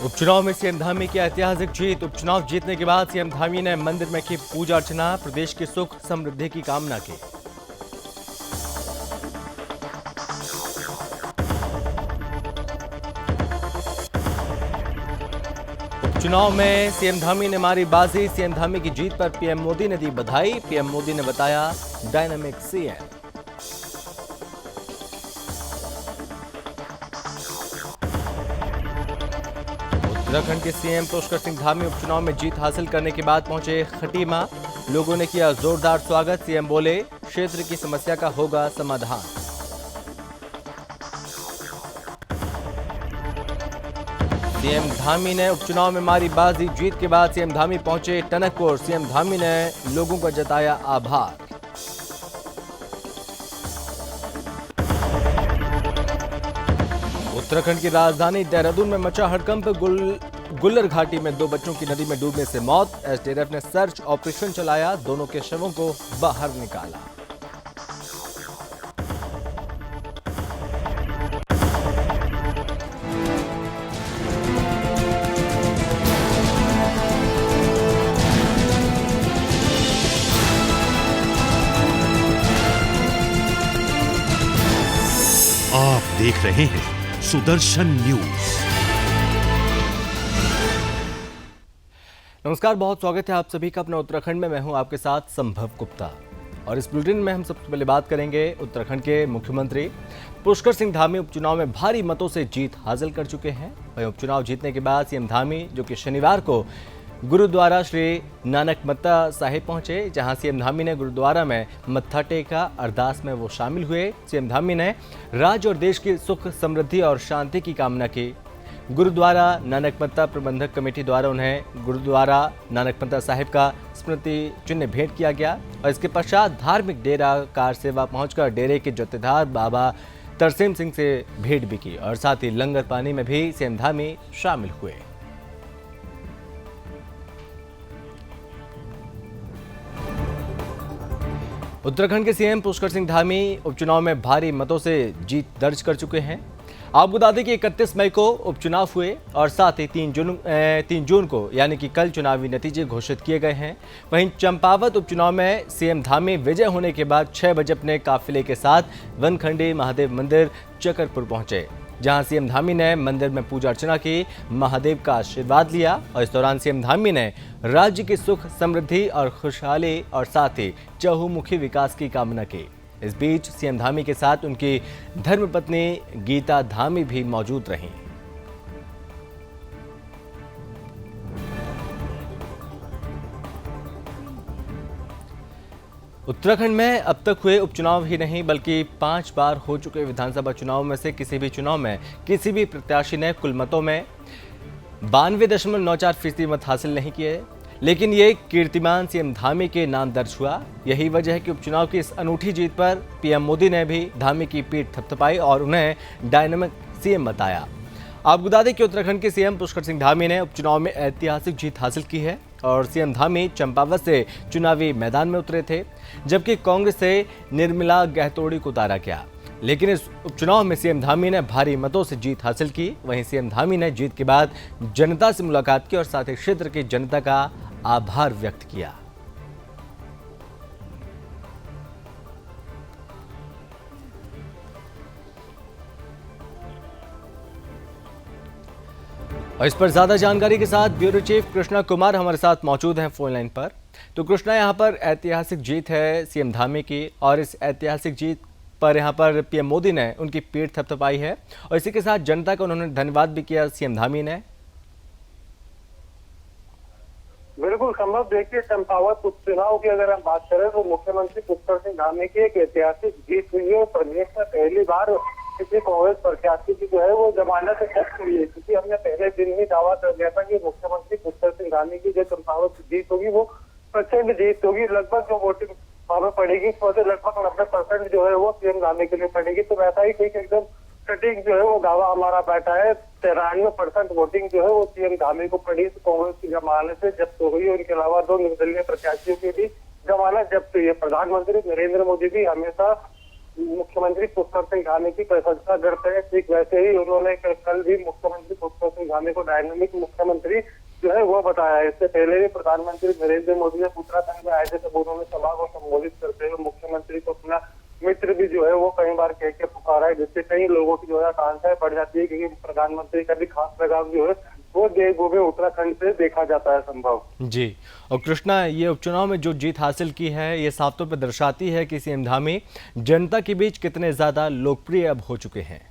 उपचुनाव में सीएम धामी की ऐतिहासिक जीत। उपचुनाव जीतने के बाद सीएम धामी ने मंदिर में की पूजा अर्चना, प्रदेश की सुख समृद्धि की कामना की। उपचुनाव में सीएम धामी ने मारी बाजी। सीएम धामी की जीत पर पीएम मोदी ने दी बधाई। पीएम मोदी ने बताया डायनामिक सीएम। उत्तराखंड के सीएम पुष्कर सिंह धामी उपचुनाव में जीत हासिल करने के बाद पहुंचे खटीमा। लोगों ने किया जोरदार स्वागत। सीएम बोले क्षेत्र की समस्या का होगा समाधान। सीएम धामी ने उपचुनाव में मारी बाजी। जीत के बाद सीएम धामी पहुंचे टनकपुर। सीएम धामी ने लोगों का जताया आभार। उत्तराखंड की राजधानी देहरादून में मचा हड़कंप। गुल्लर घाटी में 2 बच्चों की नदी में डूबने से मौत। एसडीआरएफ ने सर्च ऑपरेशन चलाया, दोनों के शवों को बाहर निकाला। आप देख रहे हैं सुदर्शन न्यूज। नमस्कार, बहुत स्वागत है आप सभी का अपने उत्तराखंड में। मैं हूं आपके साथ संभव गुप्ता और इस बुलेटिन में हम सबसे पहले बात करेंगे उत्तराखंड के मुख्यमंत्री पुष्कर सिंह धामी उपचुनाव में भारी मतों से जीत हासिल कर चुके हैं। वहीं उपचुनाव जीतने के बाद सीएम धामी जो कि शनिवार को गुरुद्वारा श्री नानक मत्ता साहिब पहुंचे, जहां सीएम धामी ने गुरुद्वारा में मत्था टेका। अरदास में वो शामिल हुए। सीएम धामी ने राज्य और देश की सुख समृद्धि और शांति की कामना की। गुरुद्वारा नानक मत्ता प्रबंधक कमेटी द्वारा उन्हें गुरुद्वारा नानक मत्ता साहिब का स्मृति चिन्ह भेंट किया गया और इसके पश्चात धार्मिक डेरा कार सेवा पहुंचकर डेरे के जत्थेदार बाबा तरसेम सिंह से भेंट भी की और साथ ही लंगर पानी में भी सीएम धामी शामिल हुए। उत्तराखंड के सीएम पुष्कर सिंह धामी उपचुनाव में भारी मतों से जीत दर्ज कर चुके हैं। आपको बता दें कि 31 मई को उपचुनाव हुए और साथ ही 3 जून को यानी कि कल चुनावी नतीजे घोषित किए गए हैं। वहीं चंपावत उपचुनाव में सीएम धामी विजय होने के बाद 6 बजे अपने काफिले के साथ वनखंडी महादेव मंदिर चकरपुर पहुंचे, जहां सीएम धामी ने मंदिर में पूजा अर्चना की, महादेव का आशीर्वाद लिया और इस दौरान सीएम धामी ने राज्य की सुख समृद्धि और खुशहाली और साथ ही चहुमुखी विकास की कामना की। इस बीच सीएम धामी के साथ उनकी धर्मपत्नी गीता धामी भी मौजूद रहीं। उत्तराखंड में अब तक हुए उपचुनाव ही नहीं बल्कि 5 बार हो चुके विधानसभा चुनाव में से किसी भी चुनाव में किसी भी प्रत्याशी ने कुल मतों में 92.94% मत हासिल नहीं किए, लेकिन ये कीर्तिमान सीएम धामी के नाम दर्ज हुआ। यही वजह है कि उपचुनाव की इस अनूठी जीत पर पीएम मोदी ने भी धामी की पीठ थपथपाई और उन्हें डायनामिक सीएम बताया। आपको बता दें कि उत्तराखंड के सीएम पुष्कर सिंह धामी ने उपचुनाव में ऐतिहासिक जीत हासिल की है और सीएम धामी चंपावत से चुनावी मैदान में उतरे थे, जबकि कांग्रेस से निर्मला गहतोड़ी को उतारा गया। लेकिन इस उपचुनाव में सीएम धामी ने भारी मतों से जीत हासिल की। वहीं सीएम धामी ने जीत के बाद जनता से मुलाकात की और साथ ही क्षेत्र की जनता का आभार व्यक्त किया। और इस पर ज्यादा जानकारी के साथ ब्यूरो चीफ कृष्णा कुमार हमारे साथ मौजूद हैं फोन लाइन पर। तो कृष्णा, यहां पर ऐतिहासिक जीत है सीएम धामी की और इस ऐतिहासिक जीत पर यहां पर पीएम मोदी ने उनकी पीठ थपथपाई है और इसी के साथ जनता का उन्होंने धन्यवाद भी किया सीएम धामी ने। बिल्कुल संभव। देखिए, चंपावत उपचुनाव की अगर हम बात करें तो मुख्यमंत्री पुष्कर सिंह धामी की एक ऐतिहासिक जीत हुई है। प्रदेश में पहली बार किसी कांग्रेस प्रत्याशी की जो है वो जमानत जब्त हुई है, क्योंकि हमने पहले दिन ही दावा कर दिया था कि मुख्यमंत्री पुष्कर सिंह धामी की जो चंपावत की जीत होगी वो प्रचंड जीत होगी। लगभग जो वोटिंग वहां पर पड़ेगी तो लगभग 90% जो है वो सीएम धामी के लिए पड़ेगी। तो वैसा ही ठीक एकदम सटीक जो है वो दावा हमारा बैठा है। 93% वोटिंग जो है वो सीएम धामी को पड़ी। तो कांग्रेस की जमानत से जब्त हो गई। उनके अलावा 2 निर्दलीय प्रत्याशियों की भी जमानत जब्त हुई है। प्रधानमंत्री नरेंद्र मोदी भी हमेशा मुख्यमंत्री पुष्कर सिंह धामी की प्रशंसा करते हैं। ठीक वैसे ही उन्होंने कल भी मुख्यमंत्री पुष्कर पुष्कर सिंह धामी को डायनामिक मुख्यमंत्री जो है वो बताया है। इससे पहले भी प्रधानमंत्री नरेंद्र मोदी जब उत्तराखंड में आए थे तब उन्होंने सभा को संबोधित करते हुए मुख्यमंत्री को अपना मित्र भी जो है वो कई बार कह के पुकारा है, जिससे कई लोगों की जो है आकांक्षाएं बढ़ जाती है, क्योंकि प्रधानमंत्री का भी खास लगाव जो है वो देवभूमि उत्तराखंड से देखा जाता है संभव। जी, और कृष्णा, ये उपचुनाव में जो जीत हासिल की है ये साफ तौर पर दर्शाती है कि सीएम धामी जनता के बीच कितने ज्यादा लोकप्रिय अब हो चुके हैं।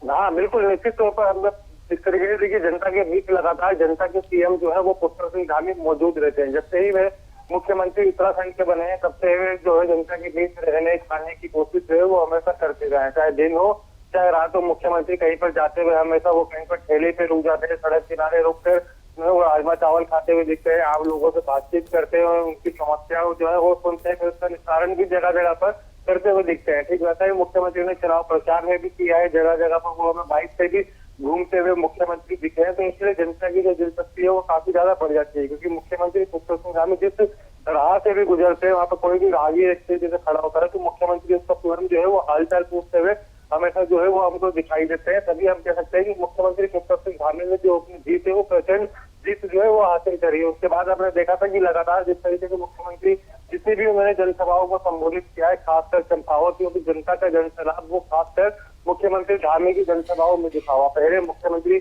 हाँ बिल्कुल, निश्चित तौर पर हम इस तरीके से देखिए जनता के बीच लगातार जनता के सीएम जो है वो पुष्कर सिंह धामी मौजूद रहते हैं। जब से ही वे मुख्यमंत्री उत्तराखंड के बने हैं तब से वे जो है जनता के बीच रहने खाने की कोशिश जो है वो हमेशा करते रहे, चाहे दिन हो चाहे रात हो। मुख्यमंत्री कहीं पर जाते हुए हमेशा वो कहीं पर ठेले पे रुक जाते हैं, सड़क किनारे रुक कर वो राजमा चावल खाते हुए दिखते हैं, आम लोगों से बातचीत करते हैं, उनकी समस्याओं जो है वो सुनते हैं, फिर उसका निस्तारण भी जगह जगह पर करते हुए दिखते हैं। ठीक वैसा ही मुख्यमंत्री ने चुनाव प्रचार में भी किया है, जगह जगह पर वो हमें बाइक से भी घूमते हुए मुख्यमंत्री दिखे हैं। तो इसलिए जनता की जो दिलचस्पी है वो काफी ज्यादा बढ़ जाती है, क्योंकि मुख्यमंत्री पुष्कर सिंह धामी जिस राह से भी गुजरते हैं वहाँ पर कोई भी राहगीर एक तेजी से खड़ा होता है तो मुख्यमंत्री उसका तुरंत जो है वो हालचाल पूछते हुए हमेशा जो है वो हमको दिखाई देते हैं। तभी हम कह सकते हैं कि मुख्यमंत्री पुष्कर सिंह धामी ने जो अपनी जीत है वो प्रचंड जीत जो है वो हासिल करी है। उसके बाद हमने देखा था कि लगातार जिस तरीके से मुख्यमंत्री जितनी भी उन्होंने जनसभाओं को संबोधित किया है, खासकर चंपावत की जनता का जनसलाब वो खासकर मुख्यमंत्री धामी की जनसभाओं में दिखा हुआ। पहले मुख्यमंत्री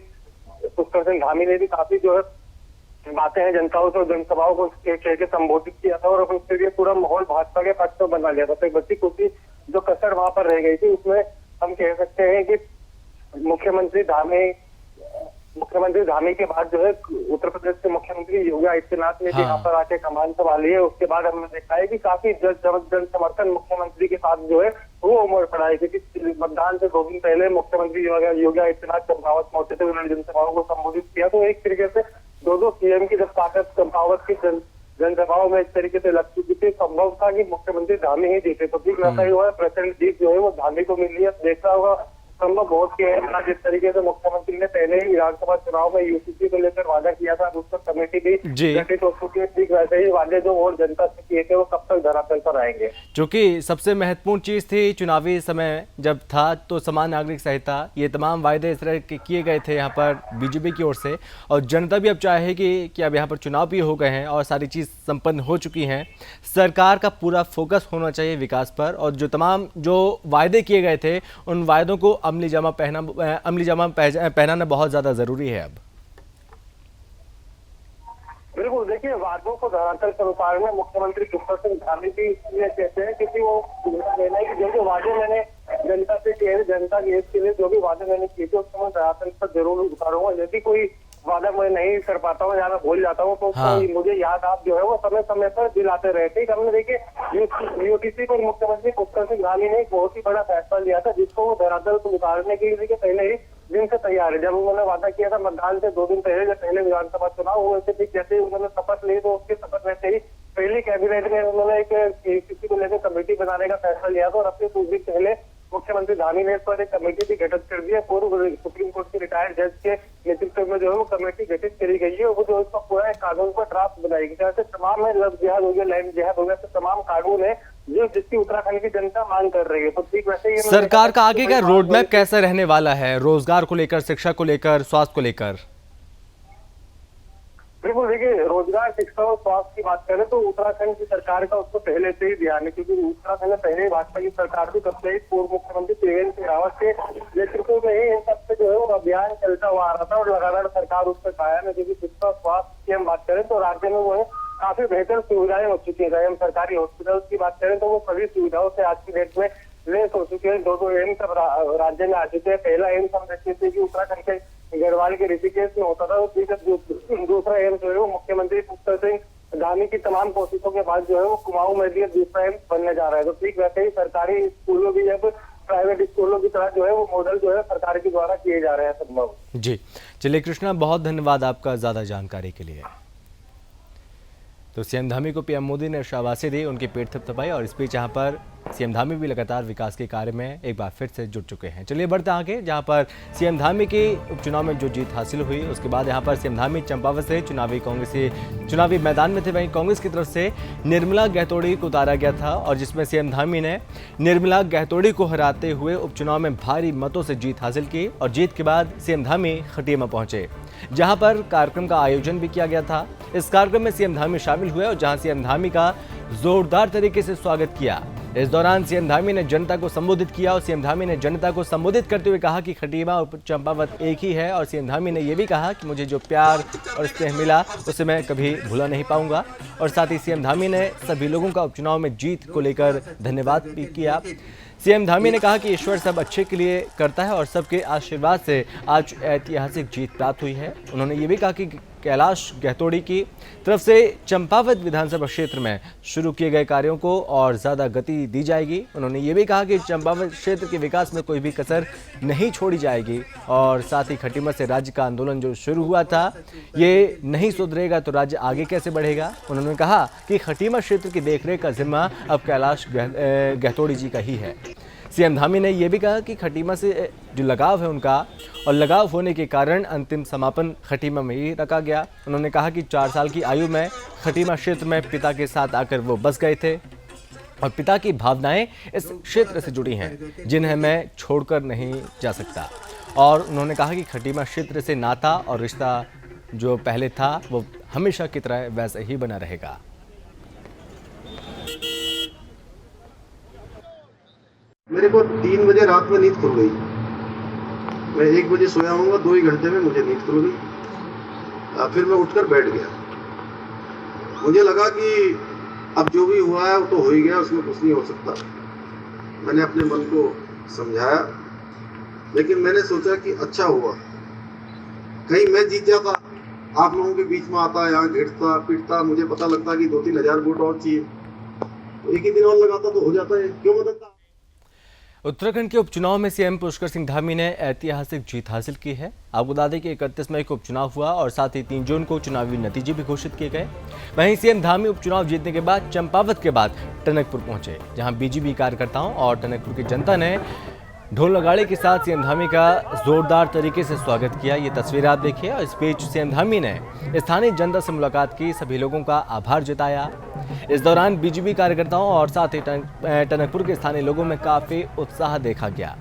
पुष्कर सिंह धामी ने भी काफी जो है बातें हैं जनताओं से जनसभाओं को कह के संबोधित किया था और उसके लिए पूरा माहौल भाजपा के पक्ष में बना लिया था। तो एक बच्ची कुछ जो कसर वहां पर रह गई थी उसमें हम कह सकते हैं कि मुख्यमंत्री धामी के बाद जो है उत्तर प्रदेश के मुख्यमंत्री योगी आदित्यनाथ ने भी यहाँ पर आके कमान संभाली है। उसके बाद हमने देखा है कि काफी जन समर्थन मुख्यमंत्री के साथ जो है वो उमड़ पड़ा है, क्योंकि मतदान से 2 दिन पहले मुख्यमंत्री योगी आदित्यनाथ चंपावत पहुंचे थे, उन्होंने जनसभाओं को संबोधित किया। तो एक तरीके से दो सीएम की जब ताकत चंपावत की जनसभाओं में इस तरीके से लग चुकी थी, संभव था कि मुख्यमंत्री धामी ही जीते। तो ठीक वैसा ही हुआ, प्रचंड जीत जो है वो धामी को मिली है। देखा होगा संभव बहुत के जिस तरीके से मुख्यमंत्री ने पहले ही विधानसभा चुनाव में यूसीसी को लेकर वादा किया था, उस पर कमेटी भी गठित हो चुकी है। ठीक वैसे ही वादे जो और जनता से किए थे वो कब तक धरातल पर आएंगे। क्योंकि सबसे महत्वपूर्ण चीज थी चुनावी समय जब था तो समान नागरिक संहिता, ये तमाम वायदे इस तरह के किए गए थे यहाँ पर बीजेपी की ओर से, और जनता भी अब चाहेगी कि अब यहाँ पर चुनाव भी हो गए हैं और सारी चीज संपन्न हो चुकी हैं। सरकार का पूरा फोकस होना चाहिए विकास पर, और जो तमाम जो वायदे किए गए थे उन वायदों को अमली जामा पहनाना बहुत ज्यादा जरूरी है अब। बिल्कुल, देखिए वादों को धरातल पर उतारने मुख्यमंत्री पुष्कर सिंह धामी भी इसलिए कहते हैं क्योंकि वो कहना है कि जो वादे मैंने जनता से किए, जनता के हित के लिए जो भी वादे मैंने किए थे उसको मैं धरातल पर जरूर उतारूंगा। यदि कोई वादा मैं नहीं कर पाता हूँ या मैं भूल जाता हूँ तो मुझे याद आप जो है वो समय समय पर दिलाते रहते हैं। हमने देखिए यूटीसी पर मुख्यमंत्री पुष्कर सिंह धामी ने एक बहुत ही बड़ा फैसला लिया था, जिसको वो धरातल को उतारने के लिए पहले ही दिन से तैयार है। जब उन्होंने वादा किया था मतदान से 2 दिन पहले, जब पहले विधानसभा चुनाव हुए थे, जैसे ही उन्होंने शपथ ली तो उसके शपथ वैसे ही पहली कैबिनेट में उन्होंने एक यूटीसी को लेकर कमेटी बनाने का फैसला लिया था और अपने कुछ दिन पहले मुख्यमंत्री धामी ने इस पर एक कमेटी भी गठित कर दी है। पूर्व सुप्रीम कोर्ट के रिटायर्ड जज के नेतृत्व में जो है वो कमेटी गठित करी गई है। वो जो इसका पूरा एक कानून पर ड्राफ्ट बनाएगी, जैसे तमाम में लव जिहाद हो गया, लैंड जिहाद हो गया, तो तमाम कानून है जो जिसकी उत्तराखंड की जनता मांग कर रही है। तो ठीक वैसे ही सरकार का आगे का रोड मैप कैसा रहने वाला है, रोजगार को लेकर, शिक्षा को लेकर, स्वास्थ्य को लेकर? बिल्कुल, देखिए रोजगार, शिक्षा और स्वास्थ्य की बात करें तो उत्तराखंड की सरकार का उसको पहले से ही ध्यान है, क्योंकि उत्तराखंड में पहले ही भाजपा की सरकार थी, तब से ही पूर्व मुख्यमंत्री त्रिवेंद्र सिंह रावत के नेतृत्व में ही इन सबसे जो है वो अभियान चलता हुआ आ रहा था और लगातार सरकार उस पर कायम है। क्योंकि शिक्षा और स्वास्थ्य की हम बात करें तो राज्य में वो है काफी बेहतर सुविधाएं हो चुकी है। हम सरकारी हॉस्पिटल की बात करें तो वो सभी सुविधाओं से आज की डेट में लेस हो चुके हैं। 2 एम्स अब राज्य में आ चुके हैं। पहला एम्स हम देखते थे कि उत्तराखंड के गढ़वाल के ऋषिकेश में होता था, दूसरा एम्स जो है वो मुख्यमंत्री पुष्कर सिंह धामी की तमाम कोशिशों के बाद जो है वो कुमाऊं में भी दूसरा एम्स बनने जा रहा है। तो ठीक वैसे ही सरकारी स्कूलों भी अब प्राइवेट स्कूलों की तरह जो है वो मॉडल जो है सरकार के द्वारा किए जा रहे हैं संभव। जी चलिए कृष्णा, बहुत धन्यवाद आपका ज्यादा जानकारी के लिए। तो सीएम धामी को पीएम मोदी ने शाबाशी दी, उनकी पीठ थपथपाई और इस बीच यहाँ पर सीएम धामी भी लगातार विकास के कार्य में एक बार फिर से जुट चुके हैं। चलिए बढ़ते आगे, जहाँ पर सीएम धामी की उपचुनाव में जो जीत हासिल हुई उसके बाद यहाँ पर सीएम धामी चंपावत से चुनावी मैदान में थे। वहीं कांग्रेस की तरफ से निर्मला गहतोड़ी को उतारा गया था और जिसमें सीएम धामी ने निर्मला गहतोड़ी को हराते हुए उपचुनाव में भारी मतों से जीत हासिल की और जीत के बाद सीएम धामी खटीमा पहुंचे, जहां पर कार्यक्रम का आयोजन भी किया गया था। इस कार्यक्रम में सीएम धामी शामिल हुए और जहां सीएम धामी का जोरदार तरीके से स्वागत किया। इस दौरान सीएम धामी ने जनता को संबोधित किया और सीएम धामी ने जनता को संबोधित करते हुए कहा कि खटीमा और चंपावत एक ही है और सीएम धामी ने यह भी कहा कि मुझे जो प्यार और स्नेह मिला उसे मैं कभी भूला नहीं पाऊंगा। और साथ ही सीएम धामी ने सभी लोगों का उपचुनाव में जीत को लेकर धन्यवाद भी किया। सीएम धामी ने कहा कि ईश्वर सब अच्छे के लिए करता है और सबके आशीर्वाद से आज ऐतिहासिक जीत प्राप्त हुई है। उन्होंने ये भी कहा कि कैलाश गहतोड़ी की तरफ से चंपावत विधानसभा क्षेत्र में शुरू किए गए कार्यों को और ज़्यादा गति दी जाएगी। उन्होंने ये भी कहा कि चंपावत क्षेत्र के विकास में कोई भी कसर नहीं छोड़ी जाएगी और साथ ही खटीमा से राज्य का आंदोलन जो शुरू हुआ था ये नहीं सुधरेगा तो राज्य आगे कैसे बढ़ेगा। उन्होंने कहा कि खटीमा क्षेत्र की देखरेख का जिम्मा अब कैलाश गहतोड़ी जी का ही है। सीएम धामी ने यह भी कहा कि खटीमा से जो लगाव है उनका और लगाव होने के कारण अंतिम समापन खटीमा में ही रखा गया। उन्होंने कहा कि 4 साल की आयु में खटीमा क्षेत्र में पिता के साथ आकर वो बस गए थे और पिता की भावनाएं इस क्षेत्र से जुड़ी हैं जिन्हें मैं छोड़कर नहीं जा सकता। और उन्होंने कहा कि खटीमा क्षेत्र से नाता और रिश्ता जो पहले था वो हमेशा की तरह वैसे ही बना रहेगा। मेरे को 3 बजे रात में नींद खुल गई। मैं 1 बजे सोया हूँगा, 2 ही घंटे में मुझे नींद खुल गई। फिर मैं उठकर बैठ गया। मुझे लगा कि अब जो भी हुआ है वो तो हो ही गया, उसमें कुछ नहीं हो सकता। मैंने अपने मन को समझाया, लेकिन मैंने सोचा कि अच्छा हुआ कहीं मैं जीत जाता, आप लोगों के बीच में आता, यहाँ घिरता पीटता, मुझे पता लगता कि 2-3 हज़ार वोट और चाहिए, तो 1 ही दिन और लगाता तो हो जाता है, क्यों बदलता। उत्तराखंड के उपचुनाव में सीएम पुष्कर सिंह धामी ने ऐतिहासिक जीत हासिल की है। आपको बता दें कि 31 मई को उपचुनाव हुआ और साथ ही 3 जून को चुनावी नतीजे भी घोषित किए गए। वहीं सीएम धामी उपचुनाव जीतने के बाद चंपावत के बाद टनकपुर पहुंचे, जहां बीजेपी कार्यकर्ताओं और टनकपुर की जनता ने ढोल नगाड़े के साथ सीएम धामी का जोरदार तरीके से स्वागत किया। ये तस्वीर आप देखिए। और इस बीच सीएम धामी ने स्थानीय जनता से मुलाकात की, सभी लोगों का आभार जताया। इस दौरान बीजेपी कार्यकर्ताओं और साथ ही टनकपुर के स्थानीय लोगों में काफ़ी उत्साह देखा गया।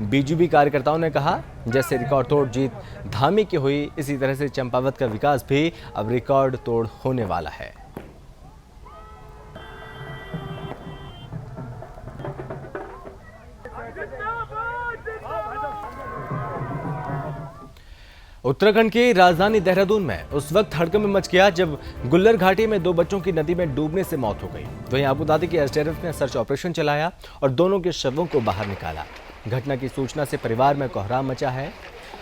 बीजेपी कार्यकर्ताओं ने कहा जैसे रिकॉर्ड तोड़ जीत धामी की हुई, इसी तरह से चंपावत का विकास भी अब रिकॉर्ड तोड़ होने वाला है। उत्तराखंड की राजधानी देहरादून में उस वक्त हड़कंप मच गया जब गुल्लर घाटी में 2 बच्चों की नदी में डूबने से मौत हो गई। वहीं आपको बता दें कि एसडीआरएफ ने सर्च ऑपरेशन चलाया और दोनों के शवों को बाहर निकाला। घटना की सूचना से परिवार में कोहराम मचा है।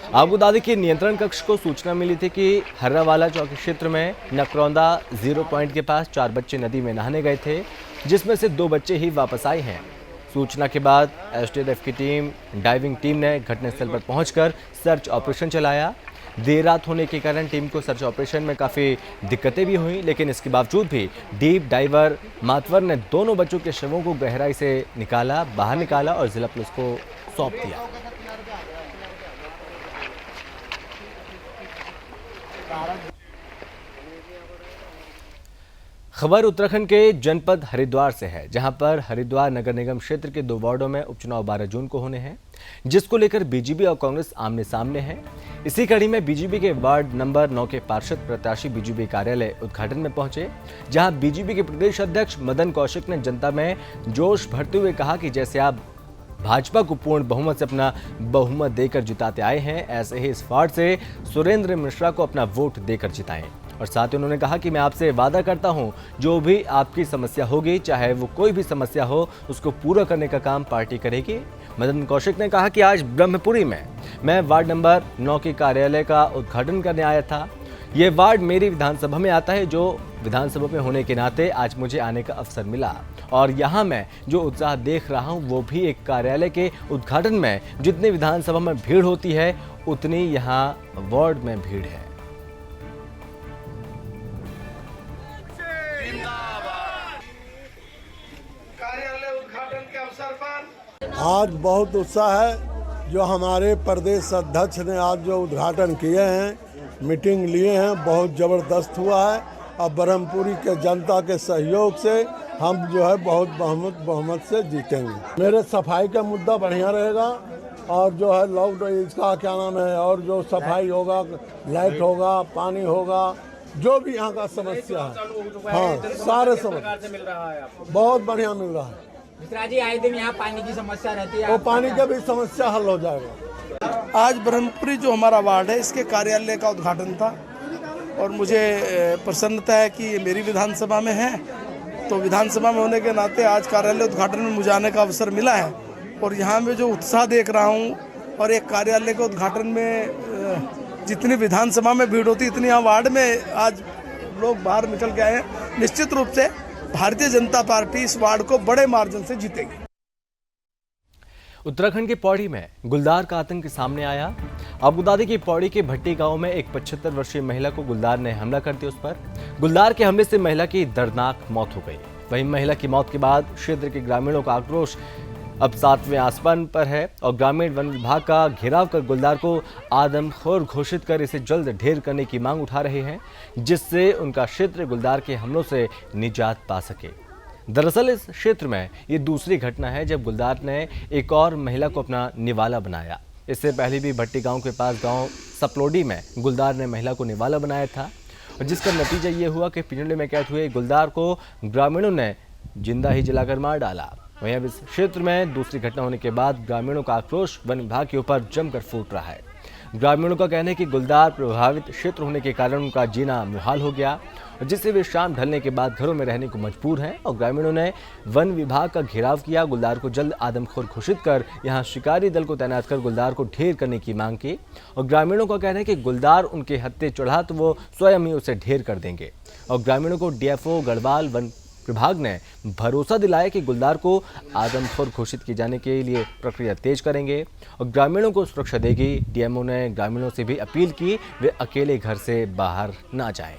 आपको बता दें कि नियंत्रण कक्ष को सूचना मिली थी कि हर्रावाला चौकी क्षेत्र में नकरौंदा 0 पॉइंट के पास 4 बच्चे नदी में नहाने गए थे, जिसमें से 2 बच्चे ही वापस आए हैं। सूचना के बाद एसडीआरएफ की टीम, डाइविंग टीम ने घटनास्थल पर पहुंचकर सर्च ऑपरेशन चलाया। देर रात होने के कारण टीम को सर्च ऑपरेशन में काफ़ी दिक्कतें भी हुई, लेकिन इसके बावजूद भी डीप डाइवर मातवर ने दोनों बच्चों के शवों को गहराई से बाहर निकाला और जिला पुलिस को सौंप दिया। खबर उत्तराखंड के जनपद हरिद्वार से है, जहां पर हरिद्वार नगर निगम क्षेत्र के 2 वार्डों में उपचुनाव 12 जून को होने हैं, जिसको लेकर बीजेपी और कांग्रेस आमने सामने हैं। इसी कड़ी में बीजेपी के वार्ड नंबर 9 के पार्षद प्रत्याशी बीजेपी कार्यालय उद्घाटन में पहुंचे, जहां बीजेपी के प्रदेश अध्यक्ष मदन कौशिक ने जनता में जोश भरते हुए कहा कि जैसे आप भाजपा को पूर्ण बहुमत से अपना बहुमत देकर जिताते आए हैं, ऐसे ही इस वार्ड से सुरेंद्र मिश्रा को अपना वोट देकर जिताएं। और साथ ही उन्होंने कहा कि मैं आपसे वादा करता हूं, जो भी आपकी समस्या होगी, चाहे वो कोई भी समस्या हो, उसको पूरा करने का काम पार्टी करेगी। मदन कौशिक ने कहा कि आज ब्रह्मपुरी में मैं वार्ड नंबर 9 के कार्यालय का उद्घाटन करने आया था। ये वार्ड मेरी विधानसभा में आता है, जो विधानसभा में होने के नाते आज मुझे आने का अवसर मिला और यहाँ मैं जो उत्साह देख रहा हूँ वो भी एक कार्यालय के उद्घाटन में जितनी विधानसभा में भीड़ होती है उतनी यहाँ वार्ड में भीड़ है। आज बहुत उत्साह है। जो हमारे प्रदेश अध्यक्ष ने आज जो उद्घाटन किए हैं, मीटिंग लिए हैं, बहुत ज़बरदस्त हुआ है। अब ब्रह्मपुरी के जनता के सहयोग से हम जो है बहुत बहुमत से जीतेंगे। मेरे सफाई का मुद्दा बढ़िया रहेगा और जो है लॉकडाउन इसका क्या नाम है, और जो सफाई होगा, लाइट होगा, पानी होगा, जो भी यहाँ का समस्या है, हाँ सारे समस्या बहुत बढ़िया मिल रहा है। मिश्रा जी, आए दिन यहाँ पानी की समस्या रहती है, वो पानी का भी समस्या हल हो जाएगा। आज ब्रह्मपुरी जो हमारा वार्ड है, इसके कार्यालय का उद्घाटन था और मुझे प्रसन्नता है कि ये मेरी विधानसभा में है। तो विधानसभा में होने के नाते आज कार्यालय उद्घाटन में मुझे आने का अवसर मिला है और यहाँ में जो उत्साह देख रहा हूँ और एक कार्यालय के उद्घाटन में जितनी विधानसभा में भीड़ होती इतनी यहाँ वार्ड में आज लोग बाहर निकल के आए हैं। निश्चित रूप से भारतीय जनता पार्टी इस वार्ड को बड़े मार्जिन से जीतेगी। उत्तराखंड के पौड़ी में गुलदार का आतंक सामने आया। अबुदादी की पौड़ी के भट्टी गांव में एक 75 वर्षीय महिला को गुलदार ने हमला कर दिया। उस पर गुलदार के हमले से महिला की दर्दनाक मौत हो गई। वहीं महिला की मौत के बाद क्षेत्र के ग्रामीणों का आक्रोश अब 7वें आसमान पर है और ग्रामीण वन विभाग का घेराव कर गुलदार को आदमखोर घोषित कर इसे जल्द ढेर करने की मांग उठा रहे हैं, जिससे उनका क्षेत्र गुलदार के हमलों से निजात पा सके। दरअसल इस क्षेत्र में ये दूसरी घटना है जब गुलदार ने एक और महिला को अपना निवाला बनाया। इससे पहले भी भट्टी गांव के पास गांव सपलोडी में गुलदार ने महिला को निवाला बनाया था और जिसका नतीजा ये हुआ कि पिंजड़े में कैद हुए गुलदार को ग्रामीणों ने जिंदा ही जलाकर मार डाला। वहीं अब इस क्षेत्र में दूसरी घटना होने के बाद ग्रामीणों का आक्रोश वन विभाग के ऊपर जमकर फूट रहा है। ग्रामीणों का कहना है कि गुलदार प्रभावित क्षेत्र होने के कारण उनका जीना मुहाल हो गया, जिससे वे शाम ढलने के बाद घरों में रहने को मजबूर हैं और ग्रामीणों ने वन विभाग का घेराव किया। गुलदार को जल्द आदमखोर घोषित कर यहां शिकारी दल को तैनात कर गुलदार को ढेर करने की मांग की और ग्रामीणों का कहना है कि गुलदार उनके हत्थे चढ़ा तो वो स्वयं ही उसे ढेर कर देंगे। और ग्रामीणों को डीएफओ गढ़वाल वन विभाग ने भरोसा दिलाया कि गुलदार को आदमखोर घोषित किए जाने के लिए प्रक्रिया तेज करेंगे और ग्रामीणों को सुरक्षा देगी। डीएमओ ने ग्रामीणों से भी अपील की वे अकेले घर से बाहर ना जाएं।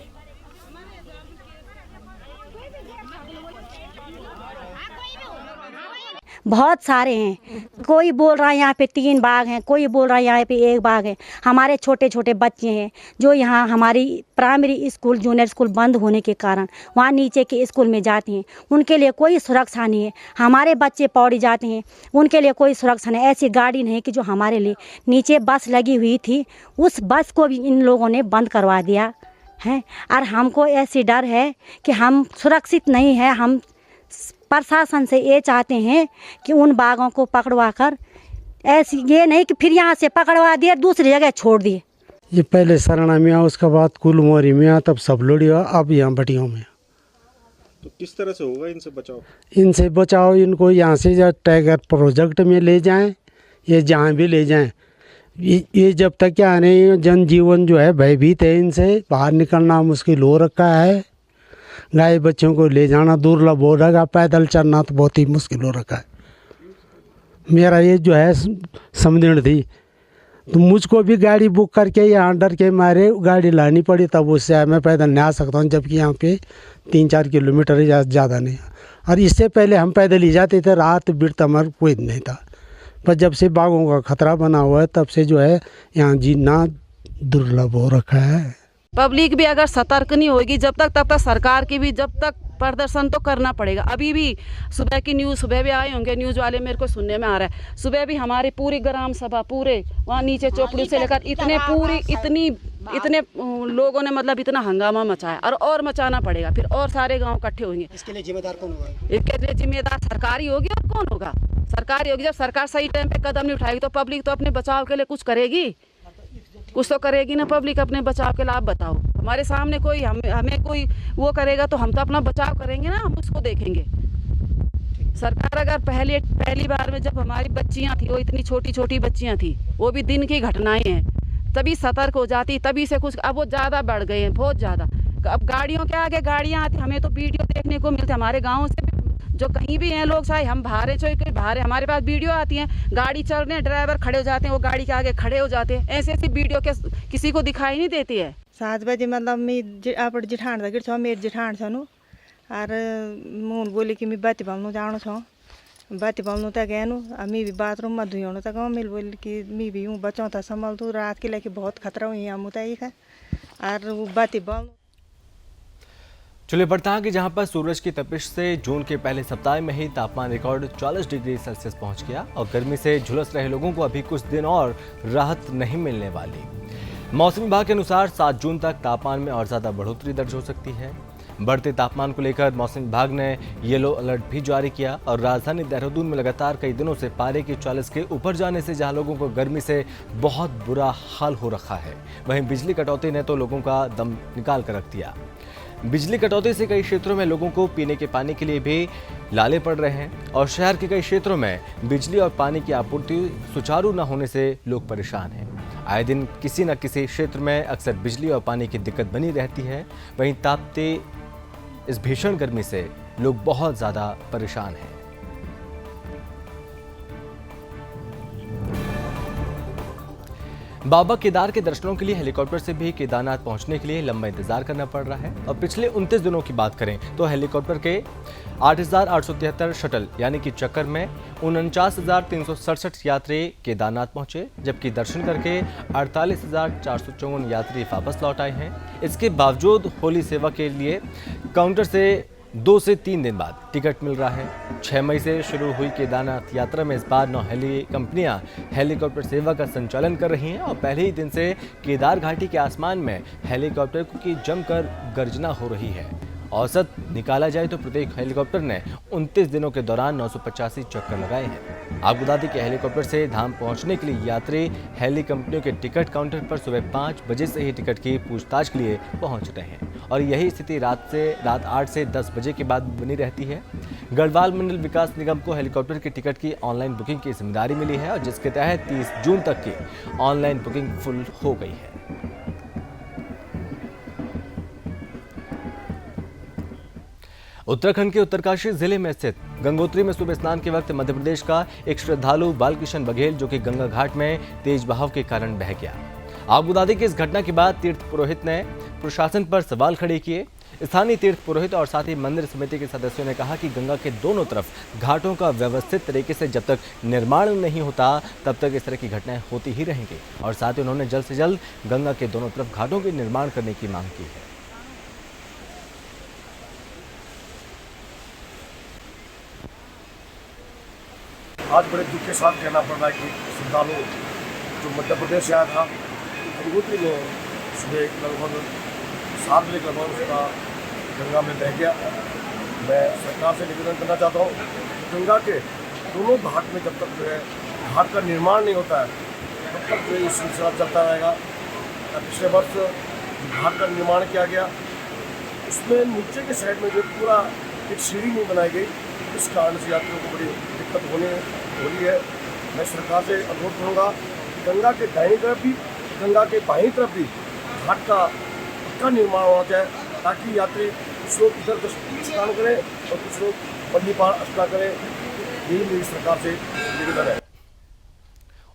बहुत सारे हैं, कोई बोल रहा है यहाँ पे 3 बाघ हैं, कोई बोल रहा है यहाँ पे 1 बाघ है। हमारे छोटे छोटे बच्चे हैं जो यहाँ हमारी प्राइमरी स्कूल जूनियर स्कूल बंद होने के कारण वहाँ नीचे के स्कूल में जाते हैं, उनके लिए कोई सुरक्षा नहीं है। हमारे बच्चे पौड़ी जाते हैं, उनके लिए कोई सुरक्षा नहीं। ऐसी गाड़ी नहीं कि जो हमारे लिए नीचे बस लगी हुई थी, उस बस को भी इन लोगों ने बंद करवा दिया है। और हमको ऐसी डर है कि हम सुरक्षित नहीं है। हम प्रशासन से ये चाहते हैं कि उन बाघों को पकड़वा कर, ऐसी ये नहीं कि फिर यहाँ से पकड़वा दिए दूसरी जगह छोड़ दिए। ये पहले सराना में, उसके बाद कुलमोरी में, तब सपलोड़ी, अब यहाँ भटियों में। तो किस तरह से होगा इनसे बचाव? इनसे बचाओ, इनको यहाँ से टाइगर प्रोजेक्ट में ले जाएं, ये जहाँ भी ले जाएं। ये जब तक क्या नहीं, जनजीवन जो है भयभीत है, इनसे बाहर निकलना मुश्किल हो रखा है। गाय बच्चों को ले जाना दुर्लभ हो रखा, पैदल चलना तो बहुत ही मुश्किल हो रखा है। मेरा ये जो है समझण थी, तो मुझको भी गाड़ी बुक करके यहाँ डर के मारे गाड़ी लानी पड़ी, तब उससे मैं पैदल नहीं आ सकता हूँ, जबकि यहाँ पे 3-4 किलोमीटर ज़्यादा नहीं। और इससे पहले हम पैदल ही जाते थे, रात बिरता हमारा कोई नहीं था। पर जब से बाघों का खतरा बना हुआ है, तब से जो है यहाँ जीना दुर्लभ हो रखा है। पब्लिक भी अगर सतर्क नहीं होगी जब तक, तब तक सरकार की भी जब तक प्रदर्शन तो करना पड़ेगा। अभी भी सुबह की न्यूज़, सुबह भी आए होंगे न्यूज़ वाले, मेरे को सुनने में आ रहा है, सुबह भी हमारी पूरी ग्राम सभा पूरे वहाँ नीचे चौपड़ी से लेकर इतने लोगों ने मतलब इतना हंगामा मचाया और मचाना पड़ेगा। फिर और सारे गाँव इकट्ठे होंगे। इसके लिए जिम्मेदार कौन होगा? इसके लिए जिम्मेदार सरकार ही होगी। और कौन होगा? सरकार ही होगी। जब सरकार सही टाइम पे कदम नहीं उठाएगी तो पब्लिक तो अपने बचाव के लिए कुछ करेगी, कुछ तो करेगी ना पब्लिक अपने बचाव के लिए। आप बताओ, हमारे सामने कोई हमें कोई वो करेगा तो हम तो अपना बचाव करेंगे ना, हम उसको देखेंगे। सरकार अगर पहली बार में जब हमारी बच्चियां थी, वो इतनी छोटी छोटी बच्चियां थी, वो भी दिन की घटनाएं हैं, तभी सतर्क हो जाती, तभी से कुछ। अब वो ज़्यादा बढ़ गए हैं, बहुत ज़्यादा। अब गाड़ियों के आगे गाड़ियाँ आती, हमें तो वीडियो देखने को मिलते हमारे गाँव से भी, जो कहीं भी हैं लोग, चाहे हम बाहर हैं चाहे बाहर हैं, हमारे पास वीडियो आती हैं, गाड़ी चल रहे हैं, ड्राइवर खड़े हो जाते हैं, वो गाड़ी के आगे खड़े हो जाते हैं। ऐसी वीडियो के किसी को दिखाई नहीं देती है। 7 बजे मतलब मैं आप जिठान था मेरे जिठान छू और मून बोली कि मैं बत्ती बल्नु जानु छ बाती बोलूँ तक गए मी भी बाथरूम में धुआं तक मिल बोल कि मी भी हूँ बच्चों तक संभाल तू रात के लेके बहुत खतरा हुई हम तक और बाती बोल। चलिए बढ़ता है कि जहां पर सूरज की तपिश से जून के पहले सप्ताह में ही तापमान रिकॉर्ड 40 डिग्री सेल्सियस पहुंच गया और गर्मी से झुलस रहे लोगों को अभी कुछ दिन और राहत नहीं मिलने वाली। मौसम विभाग के अनुसार 7 जून तक तापमान में और ज्यादा बढ़ोतरी दर्ज हो सकती है। बढ़ते तापमान को लेकर मौसम विभाग ने येलो अलर्ट भी जारी किया और राजधानी देहरादून में लगातार कई दिनों से पारे के 40 के ऊपर जाने से जहां लोगों को गर्मी से बहुत बुरा हाल हो रखा है, वहीं बिजली कटौती ने तो लोगों का दम निकाल कर रख दिया। बिजली कटौती से कई क्षेत्रों में लोगों को पीने के पानी के लिए भी लाले पड़ रहे हैं और शहर के कई क्षेत्रों में बिजली और पानी की आपूर्ति सुचारू न होने से लोग परेशान हैं। आए दिन किसी न किसी क्षेत्र में अक्सर बिजली और पानी की दिक्कत बनी रहती है। वहीं तापती इस भीषण गर्मी से लोग बहुत ज्यादा परेशान हैं। बाबा केदार के दर्शनों के लिए हेलीकॉप्टर से भी केदारनाथ पहुंचने के लिए लंबा इंतजार करना पड़ रहा है और पिछले 29 दिनों की बात करें तो हेलीकॉप्टर के 8,873 शटल यानी कि चक्कर में 49,367 यात्री केदारनाथ पहुंचे, जबकि दर्शन करके 48,454 यात्री वापस लौट आए हैं। इसके बावजूद होली सेवा के लिए काउंटर से 2 से 3 दिन बाद टिकट मिल रहा है। 6 मई से शुरू हुई केदारनाथ यात्रा में इस बार 9 हेली कंपनियां हेलीकॉप्टर सेवा का संचालन कर रही हैं और पहले ही दिन से केदार घाटी के आसमान में हेलीकॉप्टर की जमकर गर्जना हो रही है। औसत निकाला जाए तो प्रत्येक हेलीकॉप्टर ने 29 दिनों के दौरान 985 चक्कर लगाए हैं। आपको बता दें कि हेलीकॉप्टर से धाम पहुंचने के लिए यात्री हेली कंपनियों के टिकट काउंटर पर सुबह 5 बजे से ही टिकट की पूछताछ के लिए पहुंच रहे हैं और यही स्थिति रात 8 से 10 बजे के बाद बनी रहती है। गढ़वाल मंडल विकास निगम को हेलीकॉप्टर की टिकट की ऑनलाइन बुकिंग की जिम्मेदारी मिली है और जिसके तहत 30 जून तक की ऑनलाइन बुकिंग फुल हो गई है। उत्तराखंड के उत्तरकाशी जिले में स्थित गंगोत्री में सुबह स्नान के वक्त मध्य प्रदेश का एक श्रद्धालु बालकिशन बघेल जो कि गंगा घाट में तेज बहाव के कारण बह गया। आपको बता दें कि इस घटना के बाद तीर्थ पुरोहित ने प्रशासन पर सवाल खड़े किए। स्थानीय तीर्थ पुरोहित और साथ ही मंदिर समिति के सदस्यों ने कहा कि गंगा के दोनों तरफ घाटों का व्यवस्थित तरीके से जब तक निर्माण नहीं होता तब तक इस तरह की घटनाएं होती ही रहेंगी और साथ ही उन्होंने जल्द से जल्द गंगा के दोनों तरफ घाटों के निर्माण करने की मांग की है। आज बड़े दुख के साथ कहना पड़ रहा है कि श्रद्धालु जो मध्य प्रदेश से आया था गंगोत्री में सुबह लगभग 7 बजे लगभग उसका गंगा में बह गया। मैं सरकार से निवेदन करना चाहता हूँ गंगा के दोनों घाट में जब तक जो है घाट का निर्माण नहीं होता है तब तक जो है ये सिलसिला चलता रहेगा। पिछले वर्ष घाट का निर्माण किया गया, उसमें नीचे के साइड में जो पूरा एक सीढ़ी नहीं बनाई गई, इस कारण से यात्रियों को बड़ी दिक्कत हो रही है। मैं सरकार से अनुरोध करूँगा गंगा के दाहिनी तरफ भी गंगा के बाईं तरफ भी घाट का पक्का निर्माण होना चाहिए ताकि यात्री कुछ लोग इधर स्नान करें और कुछ लोग पल्ली पार स्नान करें। यही मेरी सरकार से निवेदन है।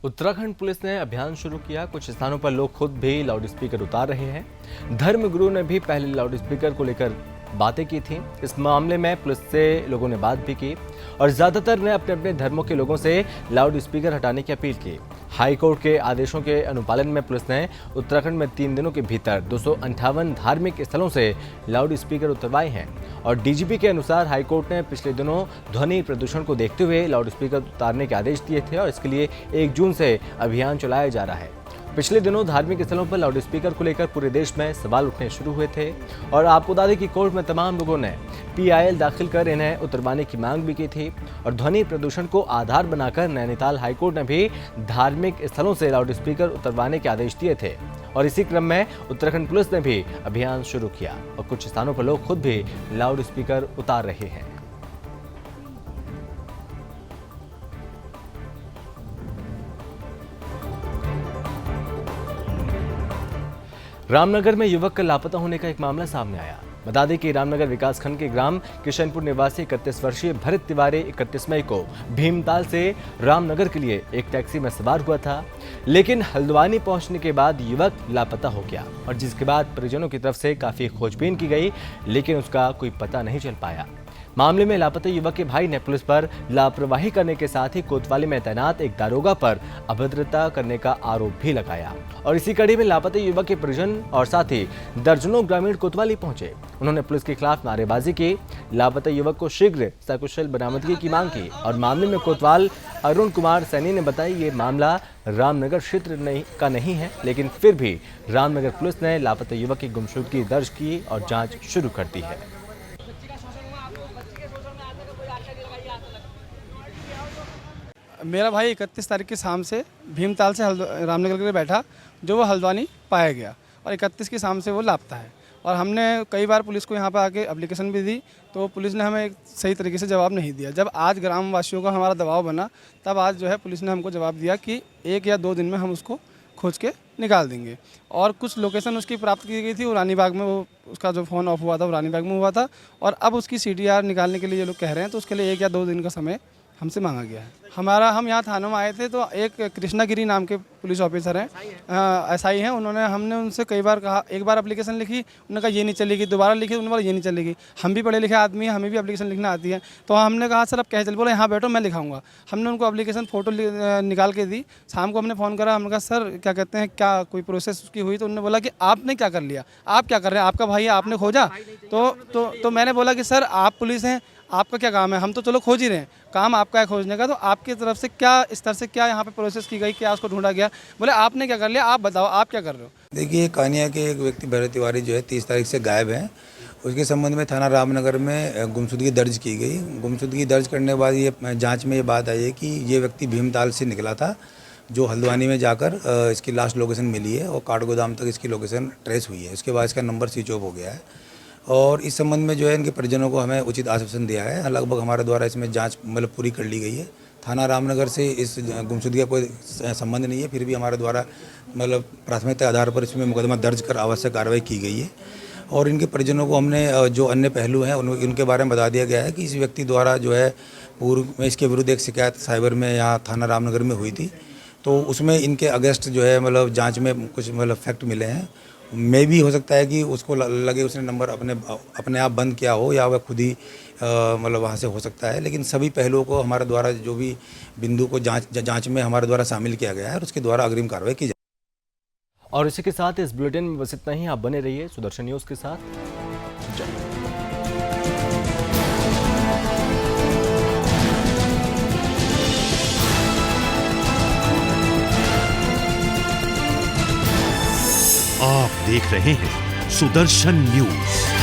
उत्तराखंड पुलिस ने अभियान शुरू किया। कुछ स्थानों पर लोग खुद भी लाउड स्पीकर उतार रहे हैं। धर्मगुरु ने भी पहले लाउड स्पीकर को लेकर बातें की थी। इस मामले में पुलिस से लोगों ने बात भी की और ज्यादातर ने अपने अपने धर्मों के लोगों से लाउड स्पीकर हटाने की अपील की। हाई कोर्ट के आदेशों के अनुपालन में पुलिस ने उत्तराखंड में 3 दिनों के भीतर 258 धार्मिक स्थलों से लाउड स्पीकर उतरवाए हैं और डीजीपी के अनुसार हाई कोर्ट ने पिछले दिनों ध्वनि प्रदूषण को देखते हुए लाउड स्पीकर उतारने के आदेश दिए थे और इसके लिए 1 जून से अभियान चलाया जा रहा है। पिछले दिनों धार्मिक स्थलों पर लाउड स्पीकर को लेकर पूरे देश में सवाल उठने शुरू हुए थे और आपको बता दें कि कोर्ट में तमाम लोगों ने PIL दाखिल कर इन्हें उतरवाने की मांग भी की थी और ध्वनि प्रदूषण को आधार बनाकर नैनीताल हाईकोर्ट ने भी धार्मिक स्थलों से लाउड स्पीकर उतरवाने के आदेश दिए थे और इसी क्रम में उत्तराखंड पुलिस ने भी अभियान शुरू किया और कुछ स्थानों पर लोग खुद भी लाउड स्पीकर उतार रहे हैं। रामनगर में युवक का लापता होने का एक मामला सामने आया। बता दें कि रामनगर विकासखंड के ग्राम किशनपुर निवासी 31 वर्षीय भरत तिवारी 31 मई को भीमताल से रामनगर के लिए एक टैक्सी में सवार हुआ था, लेकिन हल्द्वानी पहुंचने के बाद युवक लापता हो गया और जिसके बाद परिजनों की तरफ से काफी खोजबीन की गई, लेकिन उसका कोई पता नहीं चल पाया। मामले में लापता युवक के भाई ने पुलिस पर लापरवाही करने के साथ ही कोतवाली में तैनात एक दारोगा पर अभद्रता करने का आरोप भी लगाया। और इसी कड़ी में लापता युवक के परिजन और साथ ही दर्जनों ग्रामीण कोतवाली पहुंचे। उन्होंने पुलिस के खिलाफ नारेबाजी की, लापता युवक को शीघ्र सकुशल बरामदगी की मांग की। और मामले में कोतवाल अरुण कुमार सैनी ने बताया ये मामला रामनगर क्षेत्र का नहीं है, लेकिन फिर भी रामनगर पुलिस ने लापता युवक की गुमशुदगी दर्ज की और जांच शुरू कर दी है। मेरा भाई 31 तारीख की शाम से भीमताल से रामनगर के लिए बैठा, जो वो हल्द्वानी पाया गया और 31 की शाम से वो लापता है। और हमने कई बार पुलिस को यहाँ पर आके एप्लीकेशन भी दी, तो पुलिस ने हमें एक सही तरीके से जवाब नहीं दिया। जब आज ग्रामवासियों का हमारा दबाव बना, तब आज जो है पुलिस ने हमको जवाब दिया कि 1 या 2 दिन में हम उसको खोज के निकाल देंगे। और कुछ लोकेशन उसकी प्राप्त की गई थी, वो रानीबाग में, वो उसका जो फ़ोन ऑफ हुआ था वो रानीबाग में हुआ था। और अब उसकी CDR निकालने के लिए ये लोग कह रहे हैं, तो उसके लिए 1 या 2 दिन का समय हमसे मांगा गया है। हम यहाँ थानों में आए थे, तो एक कृष्णागिरी नाम के पुलिस ऑफिसर हैं, SI हैं। हमने उनसे कई बार कहा, एक बार एप्लीकेशन लिखी, उन्होंने कहा ये नहीं चलेगी, दोबारा लिखी, उन्होंने बोला ये नहीं चलेगी। हम भी पढ़े लिखे आदमी हैं, हमें भी एप्लीकेशन लिखना आती है। तो हमने कहा सर अब कह चल, बोले यहाँ बैठो मैं लिखाऊंगा। हमने उनको एप्लीकेशन फ़ोटो निकाल के दी। शाम को हमने फ़ोन करा, हमने कहा सर क्या कहते हैं, क्या कोई प्रोसेस उसकी हुई? तो उन्होंने बोला कि आपने क्या कर लिया, आप क्या कर रहे हैं, आपका भाई है, आपने खोजा? तो मैंने बोला कि सर आप पुलिस हैं, आपका क्या काम है? हम तो चलो खोज ही रहे हैं, काम आपका है खोजने का। तो आपकी तरफ से क्या स्तर से क्या यहाँ पे प्रोसेस की गई, क्या उसको ढूंढा गया? बोले आपने क्या कर लिया, आप बताओ आप क्या कर रहे हो? देखिए, कानिया के एक व्यक्ति भरत तिवारी जो है 30 तारीख से गायब है। उसके संबंध में थाना रामनगर में गुमशुदगी दर्ज की गई। गुमशुदगी दर्ज करने के बाद ये जाँच में ये बात आई है कि ये व्यक्ति भीमताल से निकला था, जो हल्द्वानी में जाकर इसकी लास्ट लोकेशन मिली है और काठगोदाम तक इसकी लोकेशन ट्रेस हुई है। उसके बाद इसका नंबर स्विच ऑफ हो गया है। और इस संबंध में जो है इनके परिजनों को हमें उचित आश्वासन दिया है। लगभग हमारे द्वारा इसमें जांच पूरी कर ली गई है। थाना रामनगर से इस गुमशुदगी का कोई संबंध नहीं है, फिर भी हमारे द्वारा प्राथमिकता आधार पर इसमें मुकदमा दर्ज कर आवश्यक कार्रवाई की गई है। और इनके परिजनों को हमने जो अन्य पहलू हैं उनके बारे में बता दिया गया है कि इस व्यक्ति द्वारा जो है पूर्व में इसके विरुद्ध एक शिकायत साइबर में यहाँ थाना रामनगर में हुई थी, तो उसमें इनके अगेंस्ट जो है जाँच में कुछ फैक्ट मिले हैं। मे भी हो सकता है कि उसको लगे उसने नंबर अपने आप बंद किया हो, या वह खुद ही वहाँ से हो सकता है। लेकिन सभी पहलुओं को हमारे द्वारा जो भी बिंदु को जांच में हमारे द्वारा शामिल किया गया है और उसके द्वारा अग्रिम कार्रवाई की जाए। और इसी के साथ इस बुलेटिन में बस इतना ही। आप बने रहिए सुदर्शन न्यूज़ के साथ। आप देख रहे हैं सुदर्शन न्यूज।